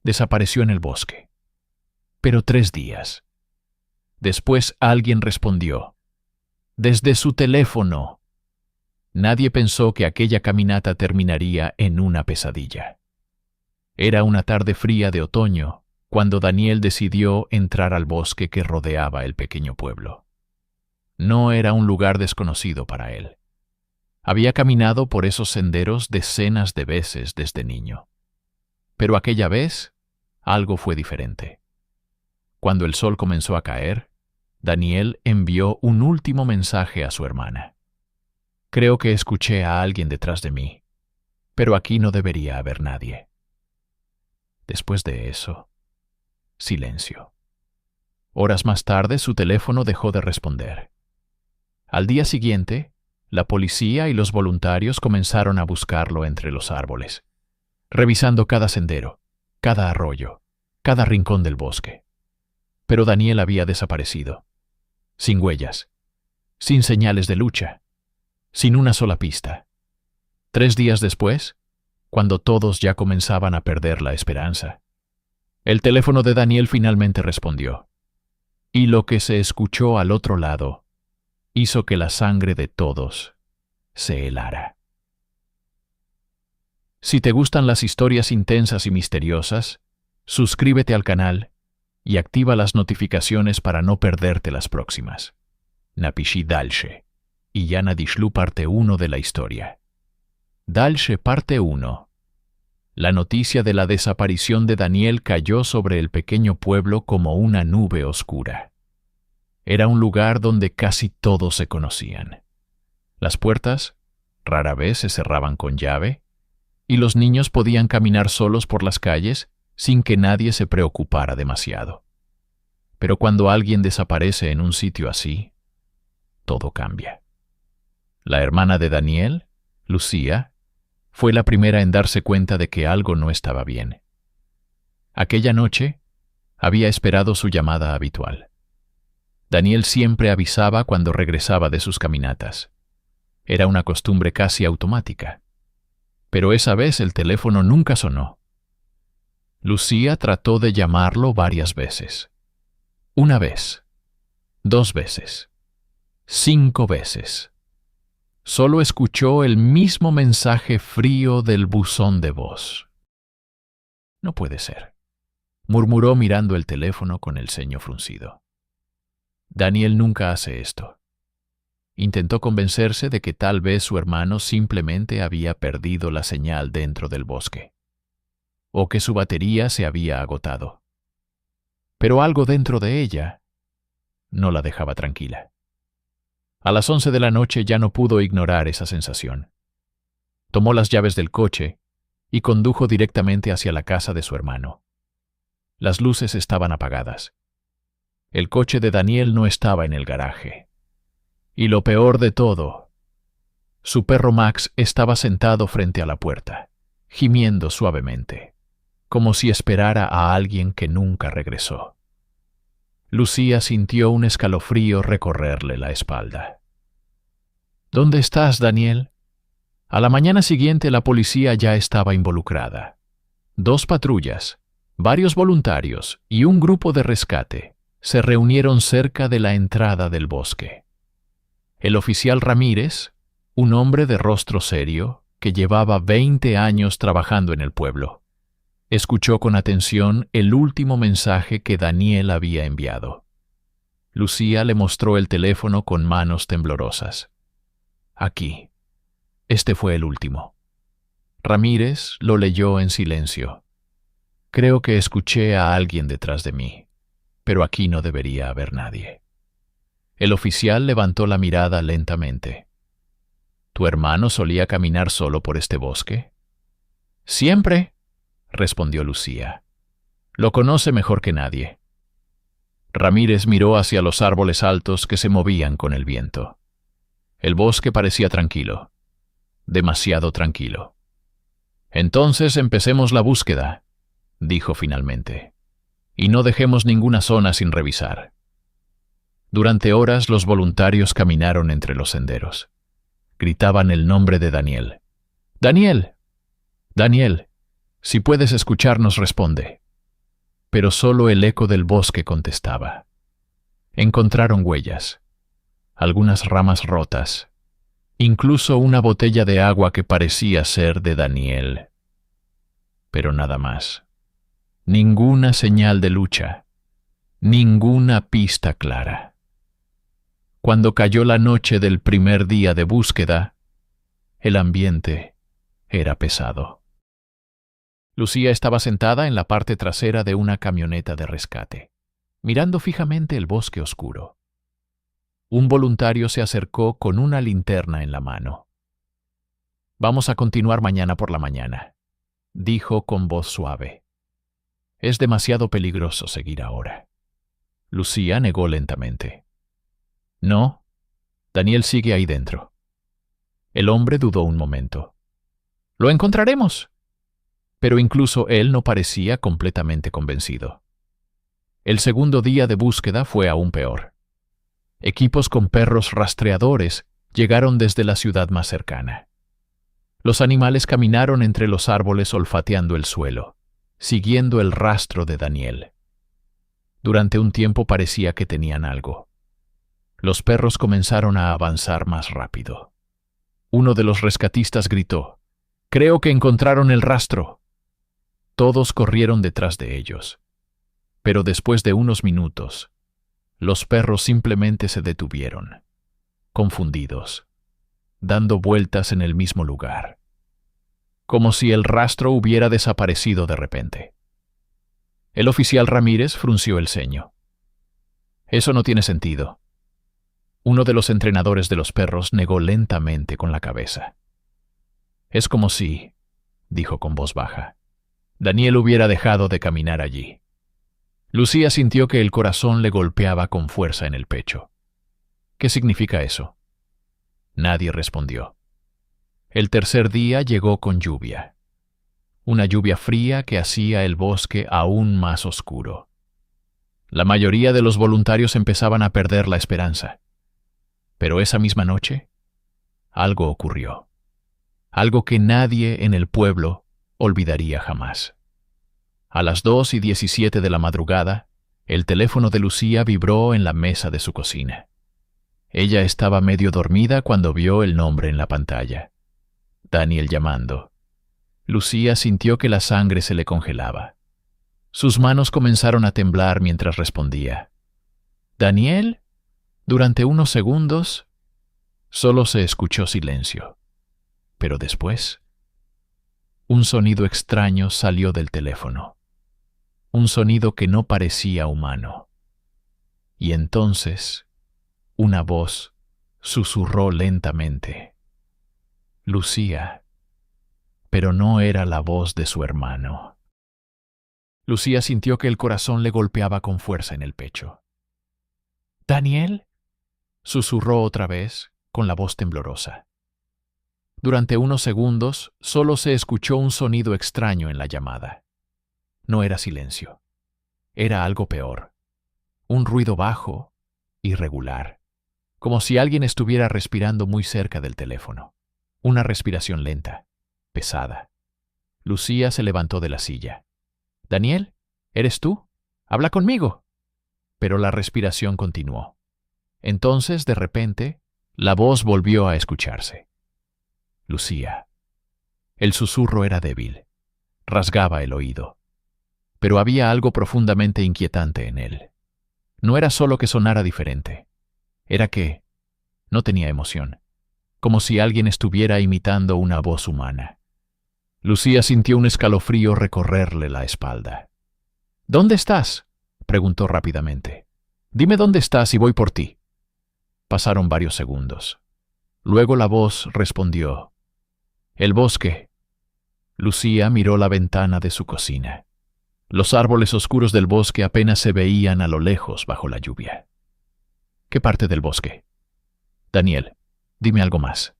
Desapareció en el bosque. Pero 3 días. Después alguien respondió. Desde su teléfono. Nadie pensó que aquella caminata terminaría en una pesadilla. Era una tarde fría de otoño, cuando Daniel decidió entrar al bosque que rodeaba el pequeño pueblo. No era un lugar desconocido para él. Había caminado por esos senderos decenas de veces desde niño. Pero aquella vez, algo fue diferente. Cuando el sol comenzó a caer, Daniel envió un último mensaje a su hermana. Creo que escuché a alguien detrás de mí, pero aquí no debería haber nadie. Después de eso, silencio. Horas más tarde, su teléfono dejó de responder. Al día siguiente, la policía y los voluntarios comenzaron a buscarlo entre los árboles, revisando cada sendero, cada arroyo, cada rincón del bosque. Pero Daniel había desaparecido, sin huellas, sin señales de lucha, sin una sola pista. 3 días después, cuando todos ya comenzaban a perder la esperanza, el teléfono de Daniel finalmente respondió, y lo que se escuchó al otro lado hizo que la sangre de todos se helara. Si te gustan las historias intensas y misteriosas, suscríbete al canal y activa las notificaciones para no perderte las próximas. Napishi dalsze y Jana Dishlu parte 1 de la historia. Dalsze parte 1. La noticia de la desaparición de Daniel cayó sobre el pequeño pueblo como una nube oscura. Era un lugar donde casi todos se conocían. Las puertas rara vez se cerraban con llave, y los niños podían caminar solos por las calles sin que nadie se preocupara demasiado. Pero cuando alguien desaparece en un sitio así, todo cambia. La hermana de Daniel, Lucía, fue la primera en darse cuenta de que algo no estaba bien. Aquella noche, había esperado su llamada habitual. Daniel siempre avisaba cuando regresaba de sus caminatas. Era una costumbre casi automática. Pero esa vez el teléfono nunca sonó. Lucía trató de llamarlo varias veces. 1 vez, 2 veces, 5 veces. Solo escuchó el mismo mensaje frío del buzón de voz. No puede ser, murmuró mirando el teléfono con el ceño fruncido. Daniel nunca hace esto. Intentó convencerse de que tal vez su hermano simplemente había perdido la señal dentro del bosque, o que su batería se había agotado. Pero algo dentro de ella no la dejaba tranquila. A las 11 de la noche ya no pudo ignorar esa sensación. Tomó las llaves del coche y condujo directamente hacia la casa de su hermano. Las luces estaban apagadas. El coche de Daniel no estaba en el garaje. Y lo peor de todo, su perro Max estaba sentado frente a la puerta, gimiendo suavemente, como si esperara a alguien que nunca regresó. Lucía sintió un escalofrío recorrerle la espalda. ¿Dónde estás, Daniel? A la mañana siguiente la policía ya estaba involucrada. 2 patrullas, varios voluntarios y un grupo de rescate se reunieron cerca de la entrada del bosque. El oficial Ramírez, un hombre de rostro serio que llevaba 20 años trabajando en el pueblo, escuchó con atención el último mensaje que Daniel había enviado. Lucía le mostró el teléfono con manos temblorosas. Aquí. Este fue el último. Ramírez lo leyó en silencio. Creo que escuché a alguien detrás de mí, pero aquí no debería haber nadie. El oficial levantó la mirada lentamente. ¿Tu hermano solía caminar solo por este bosque? Siempre, respondió Lucía. Lo conoce mejor que nadie. Ramírez miró hacia los árboles altos que se movían con el viento. El bosque parecía tranquilo, demasiado tranquilo. Entonces empecemos la búsqueda, dijo finalmente, y no dejemos ninguna zona sin revisar. Durante horas los voluntarios caminaron entre los senderos. Gritaban el nombre de Daniel. ¡Daniel! ¡Daniel! Si puedes escucharnos, responde. pero solo el eco del bosque contestaba. Encontraron huellas, algunas ramas rotas, incluso una botella de agua que parecía ser de Daniel. Pero nada más. Ninguna señal de lucha, ninguna pista clara. Cuando cayó la noche del primer día de búsqueda, el ambiente era pesado. Lucía estaba sentada en la parte trasera de una camioneta de rescate, mirando fijamente el bosque oscuro. Un voluntario se acercó con una linterna en la mano. «Vamos a continuar mañana por la mañana», dijo con voz suave. «Es demasiado peligroso seguir ahora». Lucía negó lentamente. «No, Daniel sigue ahí dentro». El hombre dudó un momento. «Lo encontraremos». Pero incluso él no parecía completamente convencido. El segundo día de búsqueda fue aún peor. Equipos con perros rastreadores llegaron desde la ciudad más cercana. Los animales caminaron entre los árboles olfateando el suelo, siguiendo el rastro de Daniel. Durante un tiempo parecía que tenían algo. Los perros comenzaron a avanzar más rápido. Uno de los rescatistas gritó: «Creo que encontraron el rastro». Todos corrieron detrás de ellos. Pero después de unos minutos, los perros simplemente se detuvieron, confundidos, dando vueltas en el mismo lugar, como si el rastro hubiera desaparecido de repente. El oficial Ramírez frunció el ceño. «Eso no tiene sentido». Uno de los entrenadores de los perros negó lentamente con la cabeza. «Es como si», dijo con voz baja, «Daniel hubiera dejado de caminar allí». Lucía sintió que el corazón le golpeaba con fuerza en el pecho. «¿Qué significa eso?». Nadie respondió. El tercer día llegó con lluvia. Una lluvia fría que hacía el bosque aún más oscuro. La mayoría de los voluntarios empezaban a perder la esperanza. Pero esa misma noche, algo ocurrió. Algo que nadie en el pueblo olvidaría jamás. A las 2:17 de la madrugada, el teléfono de Lucía vibró en la mesa de su cocina. Ella estaba medio dormida cuando vio el nombre en la pantalla. Daniel llamando. Lucía sintió que la sangre se le congelaba. Sus manos comenzaron a temblar mientras respondía. «¿Daniel?». Durante unos segundos, solo se escuchó silencio. Pero después, un sonido extraño salió del teléfono. Un sonido que no parecía humano. Y entonces, una voz susurró lentamente: «Lucía». Pero no era la voz de su hermano. Lucía sintió que el corazón le golpeaba con fuerza en el pecho. «¿Daniel?», susurró otra vez, con la voz temblorosa. Durante unos segundos, solo se escuchó un sonido extraño en la llamada. No era silencio. Era algo peor. Un ruido bajo, irregular, como si alguien estuviera respirando muy cerca del teléfono. Una respiración lenta, pesada. Lucía se levantó de la silla. «Daniel, ¿eres tú? Habla conmigo». Pero la respiración continuó. Entonces, de repente, la voz volvió a escucharse. «Lucía». El susurro era débil. Rasgaba el oído. Pero había algo profundamente inquietante en él. No era solo que sonara diferente. Era que no tenía emoción, como si alguien estuviera imitando una voz humana. Lucía sintió un escalofrío recorrerle la espalda. «¿Dónde estás?», preguntó rápidamente. «Dime dónde estás y voy por ti». Pasaron varios segundos. Luego la voz respondió: «El bosque». Lucía miró la ventana de su cocina. Los árboles oscuros del bosque apenas se veían a lo lejos bajo la lluvia. «¿Qué parte del bosque?». «Daniel, dime algo más».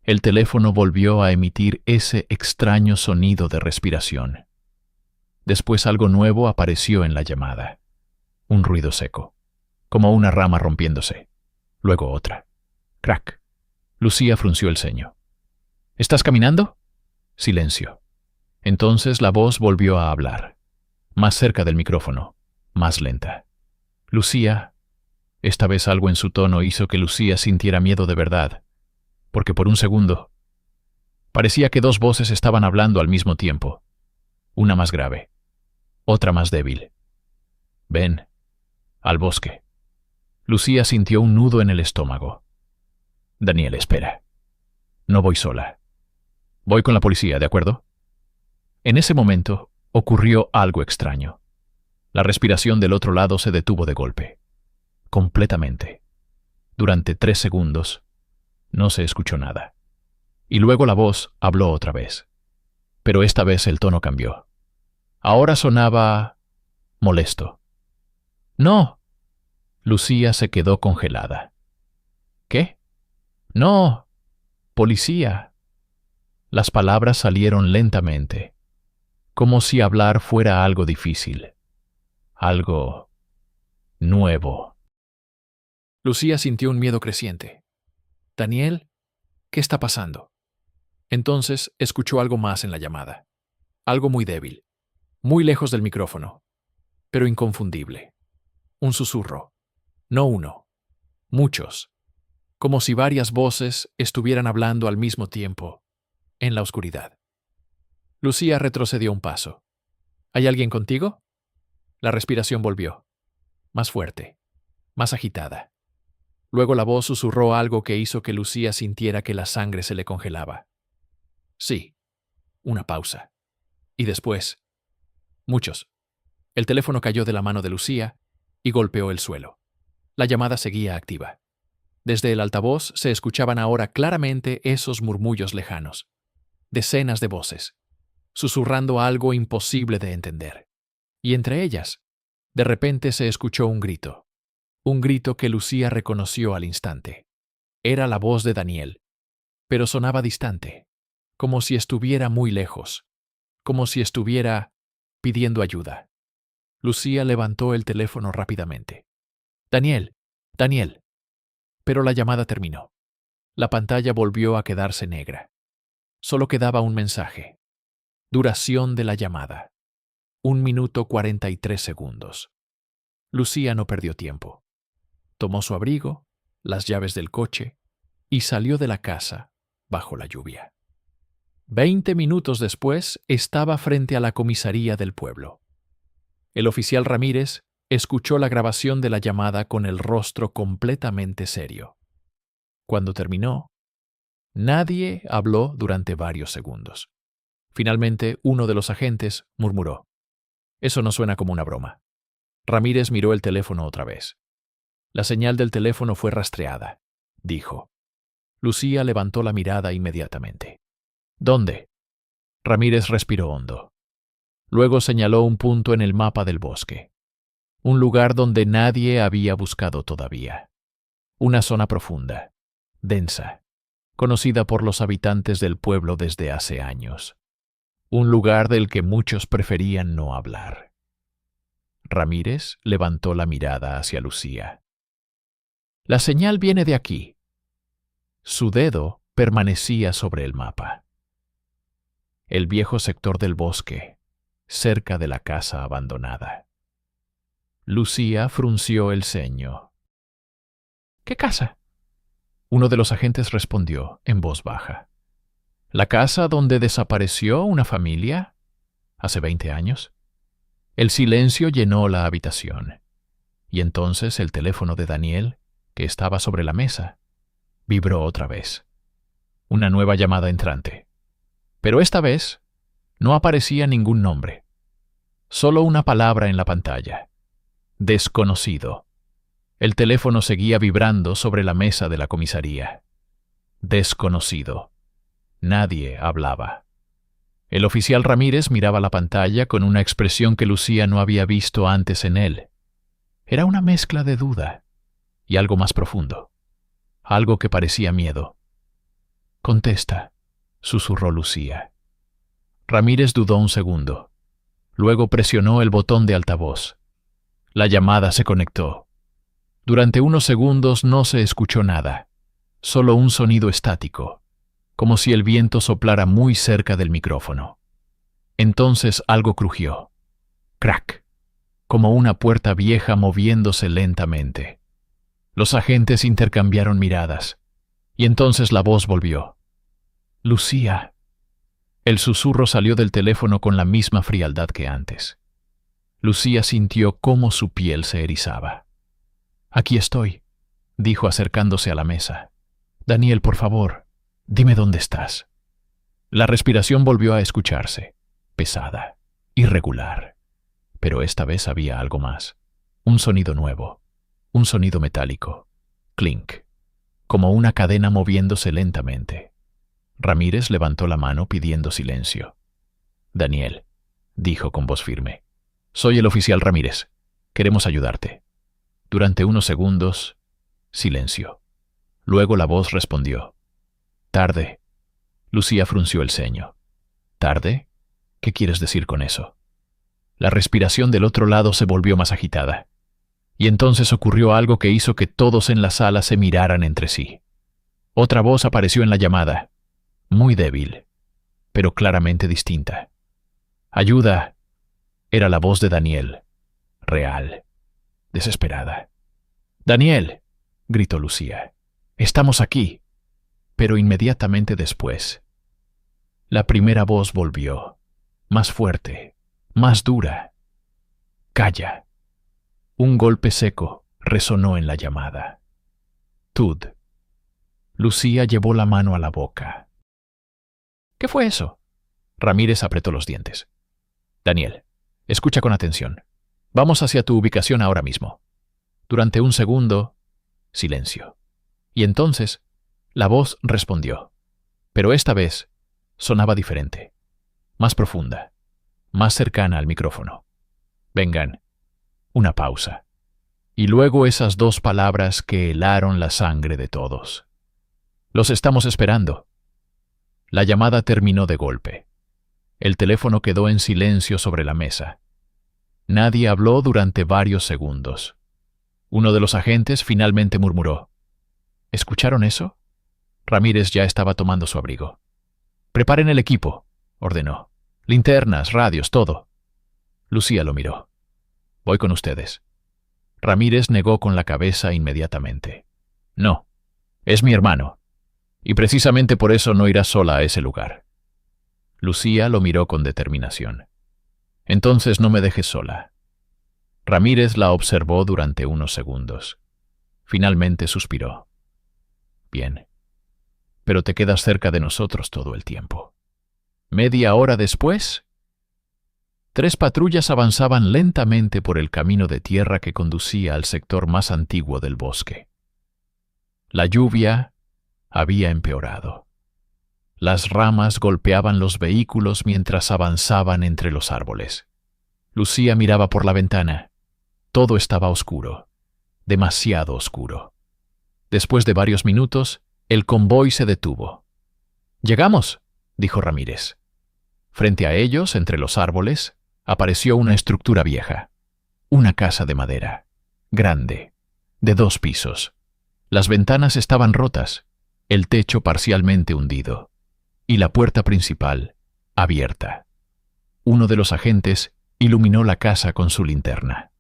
El teléfono volvió a emitir ese extraño sonido de respiración. Después algo nuevo apareció en la llamada. Un ruido seco, como una rama rompiéndose. Luego otra. Crack. Lucía frunció el ceño. «¿Estás caminando?». Silencio. Entonces la voz volvió a hablar. más cerca del micrófono, más lenta. Lucía. Esta vez algo en su tono hizo que Lucía sintiera miedo de verdad, porque por un segundo parecía que dos voces estaban hablando al mismo tiempo, una más grave, otra más débil. Ven, al bosque. Lucía sintió un nudo en el estómago. Daniel, espera. No voy sola. Voy con la policía, ¿de acuerdo? En ese momento ocurrió algo extraño. La respiración del otro lado se detuvo de golpe. Completamente. Durante 3 segundos no se escuchó nada. Y luego la voz habló otra vez. Pero esta vez el tono cambió. Ahora sonaba molesto. ¡No! Lucía se quedó congelada. ¿Qué? ¡No! ¡Policía! Las palabras salieron lentamente, como si hablar fuera algo difícil, algo nuevo. Lucía sintió un miedo creciente. «Daniel, ¿qué está pasando?» Entonces escuchó algo más en la llamada. Algo muy débil, muy lejos del micrófono, pero inconfundible. Un susurro. No uno. Muchos. Como si varias voces estuvieran hablando al mismo tiempo, en la oscuridad. Lucía retrocedió un paso. ¿Hay alguien contigo? La respiración volvió. Más fuerte. Más agitada. Luego la voz susurró algo que hizo que Lucía sintiera que la sangre se le congelaba. Sí. Una pausa. Y después, muchos. El teléfono cayó de la mano de Lucía y golpeó el suelo. La llamada seguía activa. Desde el altavoz se escuchaban ahora claramente esos murmullos lejanos. Decenas de voces, susurrando algo imposible de entender. Y entre ellas, de repente se escuchó un grito. Un grito que Lucía reconoció al instante. Era la voz de Daniel, pero sonaba distante, como si estuviera muy lejos, como si estuviera pidiendo ayuda. Lucía levantó el teléfono rápidamente. «Daniel, Daniel». Pero la llamada terminó. La pantalla volvió a quedarse negra. Solo quedaba un mensaje. Duración de la llamada. 1 minuto 43 segundos. Lucía no perdió tiempo. Tomó su abrigo, las llaves del coche y salió de la casa bajo la lluvia. 20 minutos después estaba frente a la comisaría del pueblo. El oficial Ramírez escuchó la grabación de la llamada con el rostro completamente serio. Cuando terminó, nadie habló durante varios segundos. Finalmente, uno de los agentes murmuró: «Eso no suena como una broma». Ramírez miró el teléfono otra vez. «La señal del teléfono fue rastreada», dijo. Lucía levantó la mirada inmediatamente. «¿Dónde?» Ramírez respiró hondo. Luego señaló un punto en el mapa del bosque. Un lugar donde nadie había buscado todavía. Una zona profunda, densa, conocida por los habitantes del pueblo desde hace años. Un lugar del que muchos preferían no hablar. Ramírez levantó la mirada hacia Lucía. «La señal viene de aquí». Su dedo permanecía sobre el mapa. El viejo sector del bosque, cerca de la casa abandonada. Lucía frunció el ceño. «¿Qué casa?» Uno de los agentes respondió en voz baja. «¿La casa donde desapareció una familia hace 20 años?» El silencio llenó la habitación. Y entonces el teléfono de Daniel, que estaba sobre la mesa, vibró otra vez. Una nueva llamada entrante. Pero esta vez no aparecía ningún nombre. Solo una palabra en la pantalla. Desconocido. El teléfono seguía vibrando sobre la mesa de la comisaría. Desconocido. Nadie hablaba. El oficial Ramírez miraba la pantalla con una expresión que Lucía no había visto antes en él. Era una mezcla de duda y algo más profundo. Algo que parecía miedo. «Contesta», susurró Lucía. Ramírez dudó un segundo. Luego presionó el botón de altavoz. La llamada se conectó. Durante unos segundos no se escuchó nada, solo un sonido estático, como si el viento soplara muy cerca del micrófono. Entonces algo crujió. Crack, como una puerta vieja moviéndose lentamente. Los agentes intercambiaron miradas, y entonces la voz volvió. Lucía. El susurro salió del teléfono con la misma frialdad que antes. Lucía sintió cómo su piel se erizaba. Aquí estoy, dijo acercándose a la mesa. Daniel, por favor, dime dónde estás. La respiración volvió a escucharse, pesada, irregular. Pero esta vez había algo más. Un sonido nuevo, un sonido metálico. Clink, como una cadena moviéndose lentamente. Ramírez levantó la mano pidiendo silencio. Daniel, dijo con voz firme. Soy el oficial Ramírez. Queremos ayudarte. Durante unos segundos, silencio. Luego la voz respondió. Tarde. Lucía frunció el ceño. ¿Tarde? ¿Qué quieres decir con eso? La respiración del otro lado se volvió más agitada. Y entonces ocurrió algo que hizo que todos en la sala se miraran entre sí. Otra voz apareció en la llamada. Muy débil, pero claramente distinta. ¡Ayuda! Era la voz de Daniel. Real. Desesperada. ¡Daniel!, gritó Lucía. ¡Estamos aquí! Pero inmediatamente después, la primera voz volvió, más fuerte, más dura. ¡Calla! Un golpe seco resonó en la llamada. Tud. Lucía llevó la mano a la boca. ¿Qué fue eso? Ramírez apretó los dientes. Daniel, escucha con atención. Vamos hacia tu ubicación ahora mismo. Durante un segundo, silencio. Y entonces, la voz respondió. Pero esta vez, sonaba diferente. Más profunda. Más cercana al micrófono. Vengan. Una pausa. Y luego esas dos palabras que helaron la sangre de todos. Los estamos esperando. La llamada terminó de golpe. El teléfono quedó en silencio sobre la mesa. Nadie habló durante varios segundos. Uno de los agentes finalmente murmuró. ¿Escucharon eso? Ramírez ya estaba tomando su abrigo. Preparen el equipo, ordenó. Linternas, radios, todo. Lucía lo miró. Voy con ustedes. Ramírez negó con la cabeza inmediatamente. No, es mi hermano. Y precisamente por eso no irá sola a ese lugar. Lucía lo miró con determinación. Entonces no me dejes sola. Ramírez la observó durante unos segundos. Finalmente suspiró. Bien. Pero te quedas cerca de nosotros todo el tiempo. Media hora después, 3 patrullas avanzaban lentamente por el camino de tierra que conducía al sector más antiguo del bosque. La lluvia había empeorado. Las ramas golpeaban los vehículos mientras avanzaban entre los árboles. Lucía miraba por la ventana. Todo estaba oscuro, demasiado oscuro. Después de varios minutos, el convoy se detuvo. «¡Llegamos!», dijo Ramírez. Frente a ellos, entre los árboles, apareció una estructura vieja. Una casa de madera, grande, de 2 pisos. Las ventanas estaban rotas, el techo parcialmente hundido, y la puerta principal abierta. Uno de los agentes iluminó la casa con su linterna.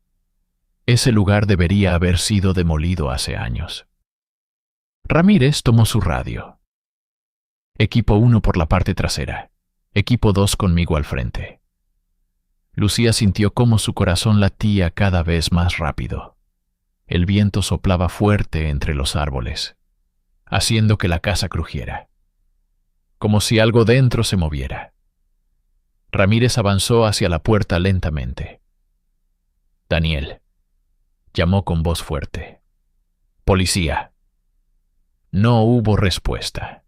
Ese lugar debería haber sido demolido hace años. Ramírez tomó su radio. Equipo 1 por la parte trasera. Equipo 2 conmigo al frente. Lucía sintió cómo su corazón latía cada vez más rápido. El viento soplaba fuerte entre los árboles, haciendo que la casa crujiera, como si algo dentro se moviera. Ramírez avanzó hacia la puerta lentamente. Daniel, llamó con voz fuerte. Policía. No hubo respuesta.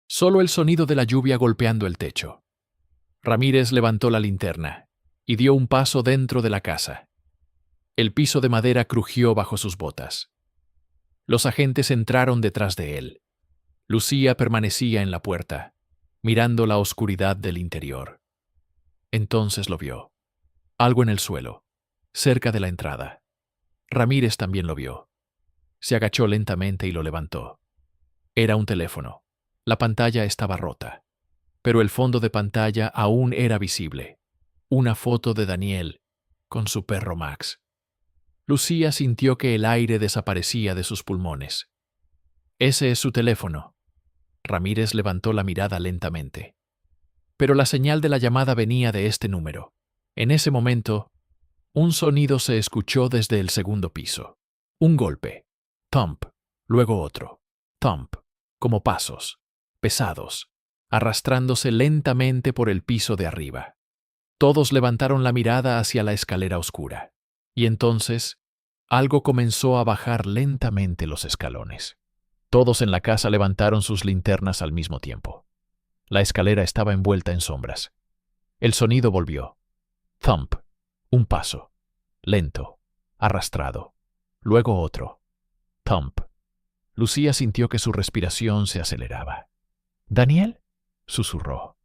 Solo el sonido de la lluvia golpeando el techo. Ramírez levantó la linterna y dio un paso dentro de la casa. El piso de madera crujió bajo sus botas. Los agentes entraron detrás de él. Lucía permanecía en la puerta, mirando la oscuridad del interior. Entonces lo vio. Algo en el suelo, cerca de la entrada. Ramírez también lo vio. Se agachó lentamente y lo levantó. Era un teléfono. La pantalla estaba rota, pero el fondo de pantalla aún era visible. Una foto de Daniel con su perro Max. Lucía sintió que el aire desaparecía de sus pulmones. «Ese es su teléfono». Ramírez levantó la mirada lentamente. Pero la señal de la llamada venía de este número. En ese momento, un sonido se escuchó desde el segundo piso. Un golpe. Thump. Luego otro. Thump. Como pasos. Pesados. Arrastrándose lentamente por el piso de arriba. Todos levantaron la mirada hacia la escalera oscura. Y entonces, algo comenzó a bajar lentamente los escalones. Todos en la casa levantaron sus linternas al mismo tiempo. La escalera estaba envuelta en sombras. El sonido volvió. Thump. Un paso. Lento. Arrastrado. Luego otro. Thump. Lucía sintió que su respiración se aceleraba. «¿Daniel?», susurró.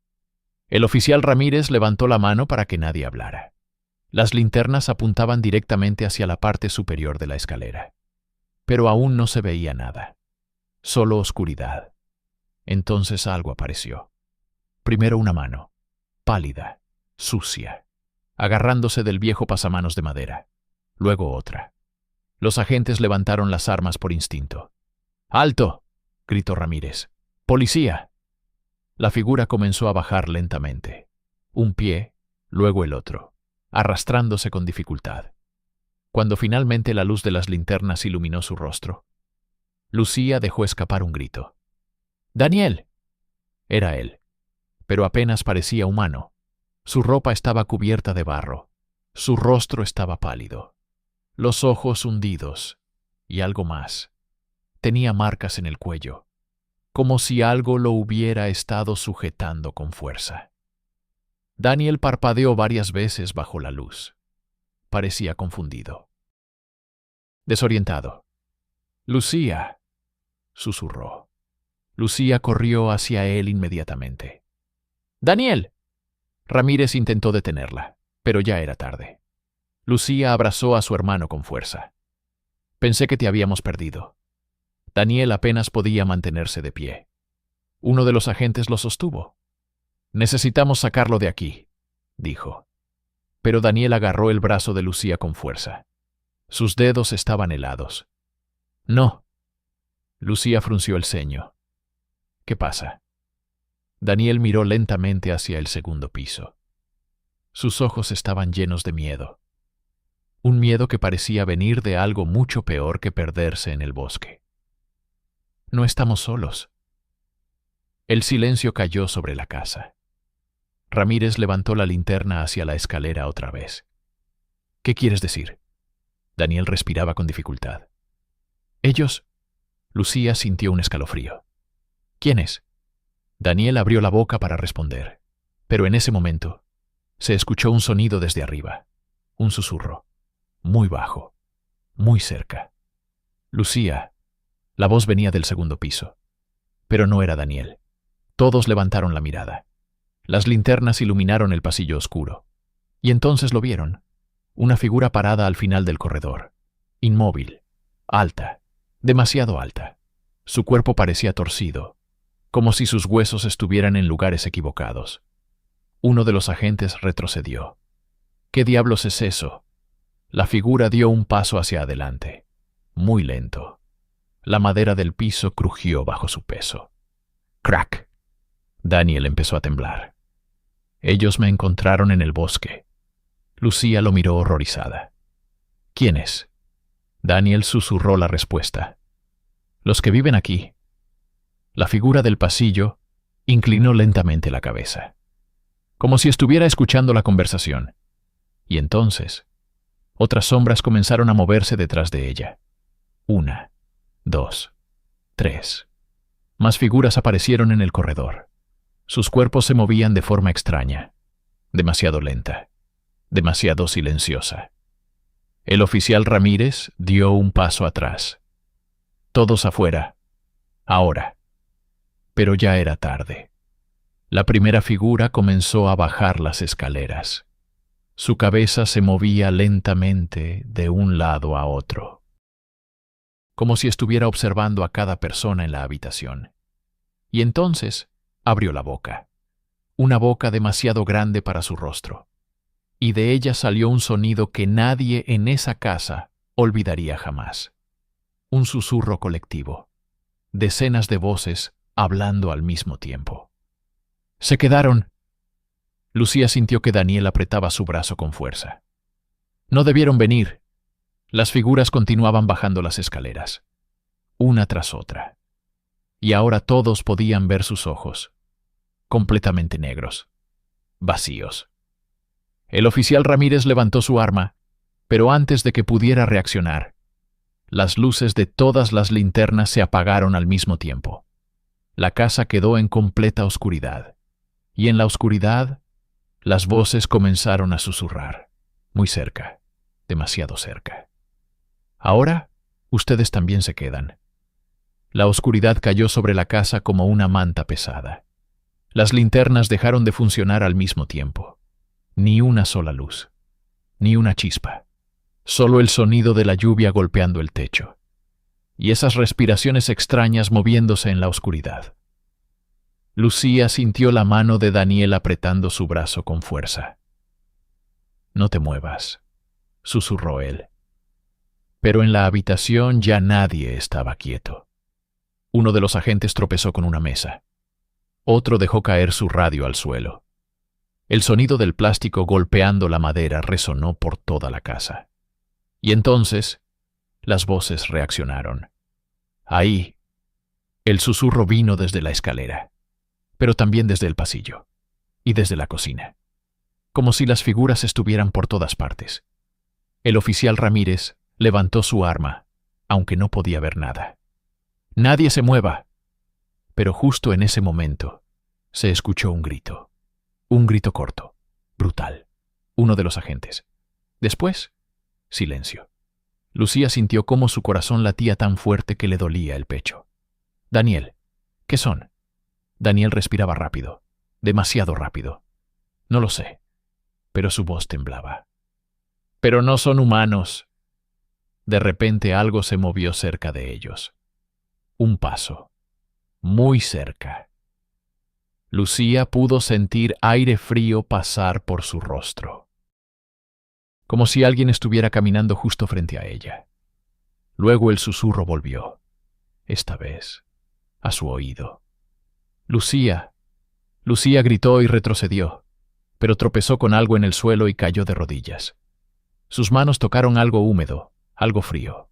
El oficial Ramírez levantó la mano para que nadie hablara. Las linternas apuntaban directamente hacia la parte superior de la escalera. Pero aún no se veía nada. Solo oscuridad. Entonces algo apareció. Primero una mano, pálida, sucia, agarrándose del viejo pasamanos de madera. Luego otra. Los agentes levantaron las armas por instinto. «¡Alto!», gritó Ramírez. «¡Policía!». La figura comenzó a bajar lentamente. Un pie, luego el otro, arrastrándose con dificultad. Cuando finalmente la luz de las linternas iluminó su rostro, Lucía dejó escapar un grito. «¡Daniel!». Era él, pero apenas parecía humano. Su ropa estaba cubierta de barro. Su rostro estaba pálido. Los ojos hundidos. Y algo más. Tenía marcas en el cuello, como si algo lo hubiera estado sujetando con fuerza. Daniel parpadeó varias veces bajo la luz. Parecía confundido. Desorientado. «Lucía», susurró. Lucía corrió hacia él inmediatamente. «¡Daniel!». Ramírez intentó detenerla, pero ya era tarde. Lucía abrazó a su hermano con fuerza. «Pensé que te habíamos perdido». Daniel apenas podía mantenerse de pie. Uno de los agentes lo sostuvo. «Necesitamos sacarlo de aquí», dijo. Pero Daniel agarró el brazo de Lucía con fuerza. Sus dedos estaban helados. «No». Lucía frunció el ceño. «¿Qué pasa?». Daniel miró lentamente hacia el segundo piso. Sus ojos estaban llenos de miedo. Un miedo que parecía venir de algo mucho peor que perderse en el bosque. «No estamos solos». El silencio cayó sobre la casa. Ramírez levantó la linterna hacia la escalera otra vez. «¿Qué quieres decir?». Daniel respiraba con dificultad. «Ellos». Lucía sintió un escalofrío. «¿Quiénes?». Daniel abrió la boca para responder, pero en ese momento se escuchó un sonido desde arriba, un susurro, muy bajo, muy cerca. «Lucía». La voz venía del segundo piso, pero no era Daniel. Todos levantaron la mirada. Las linternas iluminaron el pasillo oscuro, y entonces lo vieron, una figura parada al final del corredor, inmóvil, alta, demasiado alta. Su cuerpo parecía torcido, como si sus huesos estuvieran en lugares equivocados. Uno de los agentes retrocedió. «¿Qué diablos es eso?». La figura dio un paso hacia adelante, muy lento. La madera del piso crujió bajo su peso. «Crack». Daniel empezó a temblar. «Ellos me encontraron en el bosque». Lucía lo miró horrorizada. «¿Quiénes?». Daniel susurró la respuesta. «Los que viven aquí». La figura del pasillo inclinó lentamente la cabeza, como si estuviera escuchando la conversación. Y entonces, otras sombras comenzaron a moverse detrás de ella. 1, 2, 3. Más figuras aparecieron en el corredor. Sus cuerpos se movían de forma extraña, demasiado lenta, demasiado silenciosa. El oficial Ramírez dio un paso atrás. «Todos afuera. Ahora». Pero ya era tarde. La primera figura comenzó a bajar las escaleras. Su cabeza se movía lentamente de un lado a otro, como si estuviera observando a cada persona en la habitación. Y entonces abrió la boca, una boca demasiado grande para su rostro. y de ella salió un sonido que nadie en esa casa olvidaría jamás. Un susurro colectivo. Decenas de voces hablando al mismo tiempo. ¡Se quedaron! Lucía sintió que Daniel apretaba su brazo con fuerza. No debieron venir. Las figuras continuaban bajando las escaleras, una tras otra. Y ahora todos podían ver sus ojos, completamente negros, vacíos. El oficial Ramírez levantó su arma, pero antes de que pudiera reaccionar, las luces de todas las linternas se apagaron al mismo tiempo. La casa quedó en completa oscuridad, y en la oscuridad, las voces comenzaron a susurrar, muy cerca, demasiado cerca. Ahora, ustedes también se quedan. La oscuridad cayó sobre la casa como una manta pesada. Las linternas dejaron de funcionar al mismo tiempo. Ni una sola luz, ni una chispa. Solo el sonido de la lluvia golpeando el techo. Y esas respiraciones extrañas moviéndose en la oscuridad. Lucía sintió la mano de Daniel apretando su brazo con fuerza. «No te muevas», susurró él. Pero en la habitación ya nadie estaba quieto. Uno de los agentes tropezó con una mesa. Otro dejó caer su radio al suelo. El sonido del plástico golpeando la madera resonó por toda la casa. Y entonces, las voces reaccionaron. Ahí, el susurro vino desde la escalera, pero también desde el pasillo y desde la cocina, como si las figuras estuvieran por todas partes. El oficial Ramírez levantó su arma, aunque no podía ver nada. «¡Nadie se mueva!» Pero justo en ese momento se escuchó un grito corto, brutal, uno de los agentes. Después, silencio. Lucía sintió cómo su corazón latía tan fuerte que le dolía el pecho. «Daniel, ¿qué son?» Daniel respiraba rápido, demasiado rápido. «No lo sé», pero su voz temblaba. «Pero no son humanos». De repente algo se movió cerca de ellos. Un paso, muy cerca. Lucía pudo sentir aire frío pasar por su rostro, como si alguien estuviera caminando justo frente a ella. Luego el susurro volvió, esta vez, a su oído. «Lucía». Lucía gritó y retrocedió, pero tropezó con algo en el suelo y cayó de rodillas. Sus manos tocaron algo húmedo, algo frío.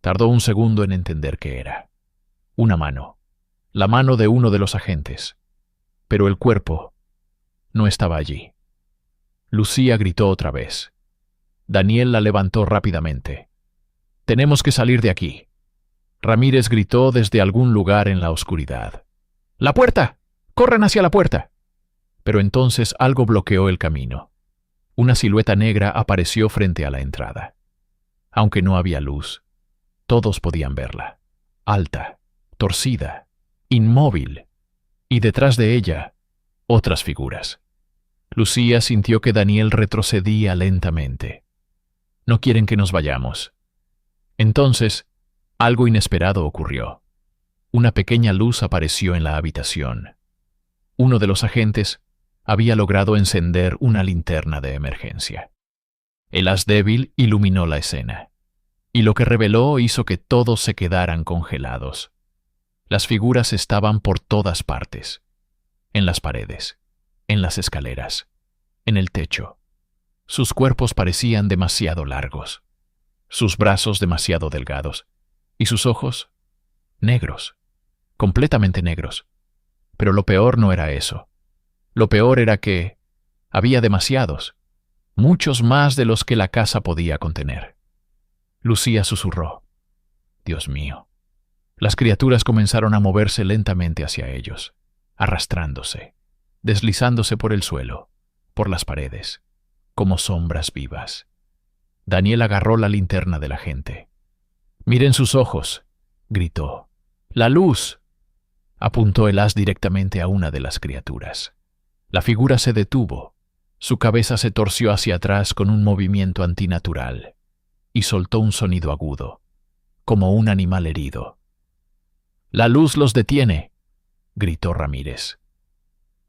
Tardó un segundo en entender qué era. Una mano, la mano de uno de los agentes, pero el cuerpo no estaba allí. Lucía gritó otra vez. Daniel la levantó rápidamente. «Tenemos que salir de aquí». Ramírez gritó desde algún lugar en la oscuridad. «¡La puerta! ¡Corran hacia la puerta!» Pero entonces algo bloqueó el camino. Una silueta negra apareció frente a la entrada. Aunque no había luz, todos podían verla. Alta, torcida, inmóvil, y detrás de ella, otras figuras. Lucía sintió que Daniel retrocedía lentamente. «No quieren que nos vayamos». Entonces, algo inesperado ocurrió. Una pequeña luz apareció en la habitación. Uno de los agentes había logrado encender una linterna de emergencia. El haz débil iluminó la escena, y lo que reveló hizo que todos se quedaran congelados. Las figuras estaban por todas partes, en las paredes, en las escaleras, en el techo. Sus cuerpos parecían demasiado largos, sus brazos demasiado delgados, y sus ojos negros, completamente negros. Pero lo peor no era eso. Lo peor era que había demasiados, muchos más de los que la casa podía contener. Lucía susurró. «Dios mío». Las criaturas comenzaron a moverse lentamente hacia ellos, arrastrándose, deslizándose por el suelo, por las paredes, como sombras vivas. Daniel agarró la linterna de la gente. «Miren sus ojos», gritó. «¡La luz!». Apuntó el haz directamente a una de las criaturas. La figura se detuvo, su cabeza se torció hacia atrás con un movimiento antinatural y soltó un sonido agudo, como un animal herido. «¡La luz los detiene!», gritó Ramírez.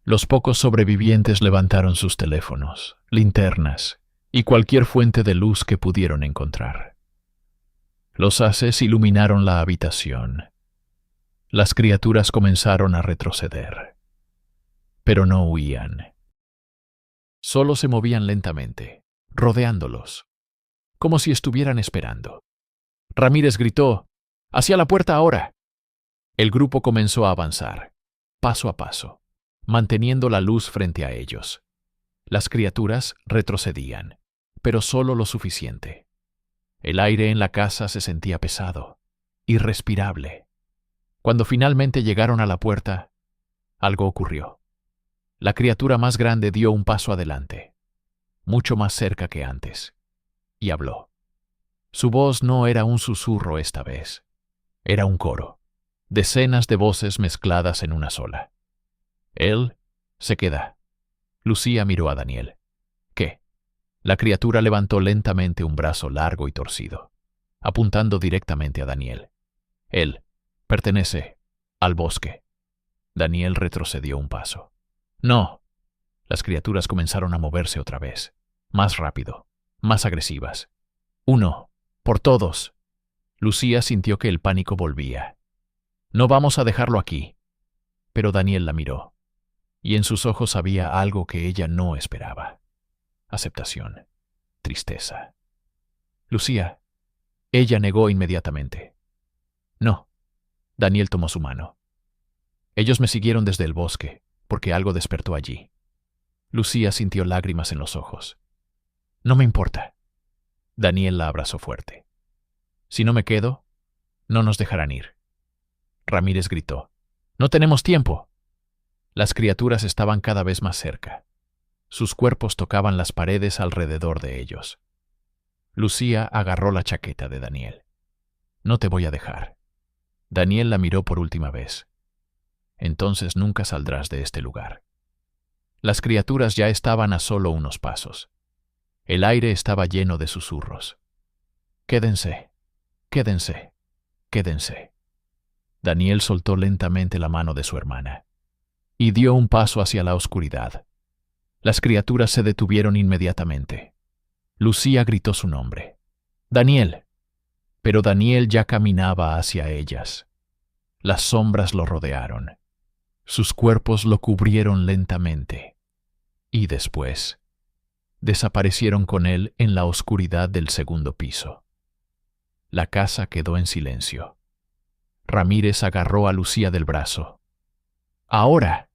Los pocos sobrevivientes levantaron sus teléfonos, linternas y cualquier fuente de luz que pudieron encontrar. Los haces iluminaron la habitación. Las criaturas comenzaron a retroceder, pero no huían. Solo se movían lentamente, rodeándolos, como si estuvieran esperando. Ramírez gritó: «¡Hacia la puerta ahora!». El grupo comenzó a avanzar, paso a paso, manteniendo la luz frente a ellos. Las criaturas retrocedían, pero solo lo suficiente. El aire en la casa se sentía pesado, irrespirable. Cuando finalmente llegaron a la puerta, algo ocurrió. La criatura más grande dio un paso adelante, mucho más cerca que antes, y habló. Su voz no era un susurro esta vez, era un coro, decenas de voces mezcladas en una sola. Él se queda. Lucía miró a Daniel. ¿Qué? La criatura levantó lentamente un brazo largo y torcido, apuntando directamente a Daniel. Él pertenece al bosque. Daniel retrocedió un paso. No. Las criaturas comenzaron a moverse otra vez, más rápido, más agresivas. Uno, por todos. Lucía sintió que el pánico volvía. No vamos a dejarlo aquí. Pero Daniel la miró, y en sus ojos había algo que ella no esperaba. Aceptación, tristeza. Lucía. Ella negó inmediatamente. No. Daniel tomó su mano. Ellos me siguieron desde el bosque, porque algo despertó allí. Lucía sintió lágrimas en los ojos. No me importa. Daniel la abrazó fuerte. Si no me quedo, no nos dejarán ir. Ramírez gritó. No tenemos tiempo. Las criaturas estaban cada vez más cerca. Sus cuerpos tocaban las paredes alrededor de ellos. Lucía agarró la chaqueta de Daniel. No te voy a dejar. Daniel la miró por última vez. Entonces nunca saldrás de este lugar. Las criaturas ya estaban a solo unos pasos. El aire estaba lleno de susurros. Quédense, quédense, quédense. Daniel soltó lentamente la mano de su hermana y dio un paso hacia la oscuridad. Las criaturas se detuvieron inmediatamente. Lucía gritó su nombre. Daniel. Pero Daniel ya caminaba hacia ellas. Las sombras lo rodearon. Sus cuerpos lo cubrieron lentamente. Y después, desaparecieron con él en la oscuridad del segundo piso. La casa quedó en silencio. Ramírez agarró a Lucía del brazo. ¡Ahora!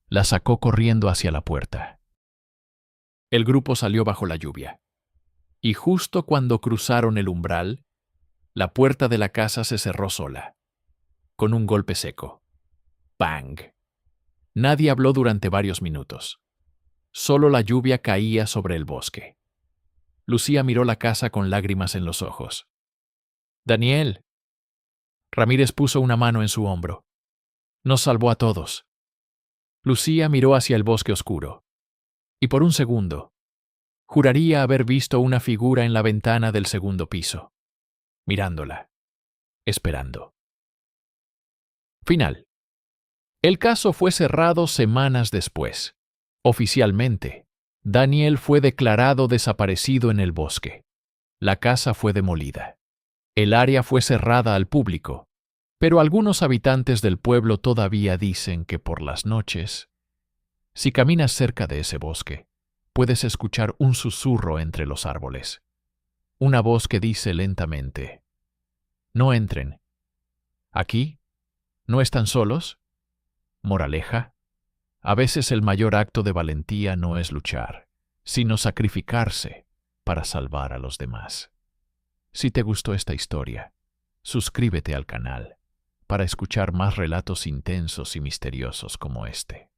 La sacó corriendo hacia la puerta. El grupo salió bajo la lluvia. Y justo cuando cruzaron el umbral, la puerta de la casa se cerró sola, con un golpe seco. ¡Bang! Nadie habló durante varios minutos. Solo la lluvia caía sobre el bosque. Lucía miró la casa con lágrimas en los ojos. ¡Daniel! Ramírez puso una mano en su hombro. Nos salvó a todos. Lucía miró hacia el bosque oscuro. Y por un segundo, juraría haber visto una figura en la ventana del segundo piso, mirándola, esperando. Final. El caso fue cerrado semanas después. Oficialmente, Daniel fue declarado desaparecido en el bosque. La casa fue demolida. El área fue cerrada al público, pero algunos habitantes del pueblo todavía dicen que por las noches, si caminas cerca de ese bosque, puedes escuchar un susurro entre los árboles. Una voz que dice lentamente: «No entren. ¿Aquí? ¿No están solos?». Moraleja: a veces el mayor acto de valentía no es luchar, sino sacrificarse para salvar a los demás. Si te gustó esta historia, suscríbete al canal para escuchar más relatos intensos y misteriosos como este.